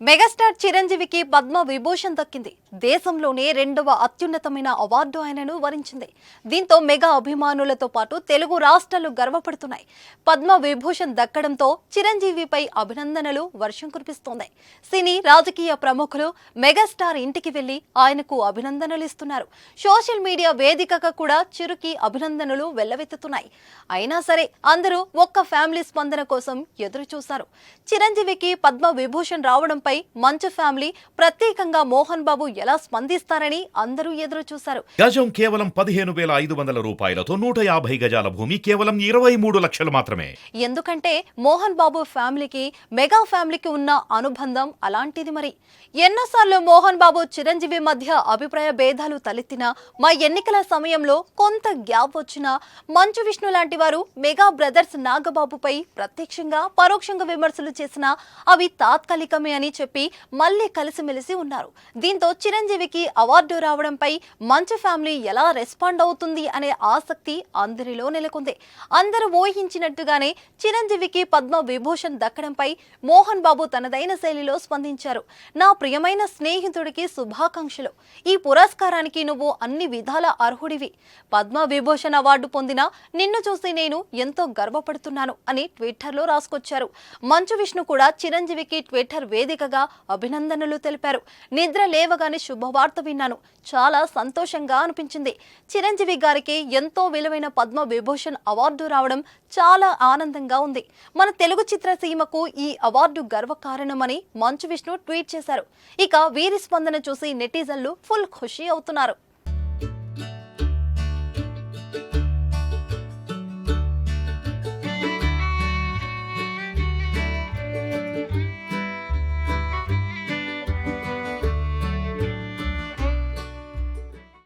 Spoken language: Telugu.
మెగాస్టార్ చిరంజీవికి పద్మ విభూషణ్ దక్కింది. దేశంలోనే రెండవ అత్యున్నతమైన అవార్డు ఆయనను వరించింది. దీంతో మెగా అభిమానులతో పాటు తెలుగు రాష్ట్రాలు గర్వపడుతున్నాయి. పద్మ విభూషణ్ దక్కడంతో చిరంజీవిపై అభినందనలు వర్షం కురిపిస్తోంది. సినీ రాజకీయ ప్రముఖులు మెగాస్టార్ ఇంటికి వెళ్లి ఆయనకు అభినందనలు ఇస్తున్నారు. సోషల్ మీడియా వేదికగా కూడా చిరుకి అభినందనలు వెల్లవెత్తుతున్నాయి. అయినా సరే అందరూ ఒక్క ఫ్యామిలీ స్పందన కోసం ఎదురు చూశారు. చిరంజీవికి పద్మ విభూషణ్ రావడంపై మంచు ఫ్యామిలీ ప్రత్యేకంగా మోహన్ బాబు ఎలా స్పందిస్తారని అందరూ ఎదురు చూశారు. గజం కేవలం 15,500 రూపాయలతో 150 గజాల భూమి కేవలం 23 లక్షలు మాత్రమే. ఎందుకంటే మోహన్ బాబు ఫ్యామిలీకి మెగా ఫ్యామిలీకి ఉన్న అనుబంధం అలాంటిది. మరి ఎన్నోసార్లు మోహన్ బాబు చిరంజీవి మధ్య అభిప్రాయ భేదాలు తలెత్తినా, మా ఎన్నికల సమయంలో కొంత గ్యాప్ వచ్చినా మంచు విష్ణు లాంటి వారు మెగా బ్రదర్స్ నాగబాబుపై ప్రత్యక్షంగా పరోక్షంగా విమర్శలు చేసినా అవి తాత్కాలికమే అని చెప్పి మళ్లీ కలిసిమెలిసి ఉన్నారు. దీంతో చిరంజీవికి అవార్డు రావడంపై మంచు ఫ్యామిలీ ఎలా రెస్పాండ్ అవుతుంది అనే ఆసక్తి అందరిలో నెలకొంది. అందరూ ఊహించినట్టుగానే చిరంజీవికి పద్మ విభూషణ్ దక్కడంపై మోహన్ బాబు తనదైన శైలిలో స్పందించారు. నా ప్రియమైన స్నేహితుడికి శుభాకాంక్షలు. ఈ పురస్కారానికి నువ్వు అన్ని విధాల అర్హుడివి. పద్మ విభూషణ్ అవార్డు పొందిన నిన్ను చూసి నేను ఎంతో గర్వపడుతున్నాను అని ట్విట్టర్లో రాసుకొచ్చారు. మంచు విష్ణు కూడా చిరంజీవికి ట్విట్టర్ వేదికగా అభినందనలు తెలిపారు. నిద్ర లేవగానే శుభవార్త విన్నాను. చాలా సంతోషంగా అనిపించింది. చిరంజీవి గారికి ఎంతో విలువైన పద్మ విభూషణ్ అవార్డు రావడం చాలా ఆనందంగా ఉంది. మన తెలుగు చిత్రసీమకు ఈ అవార్డు గర్వకారణమని మంచు విష్ణు ట్వీట్ చేశారు. ఇక వీరి స్పందన చూసి నెటిజన్లు ఫుల్ ఖుషి అవుతున్నారు.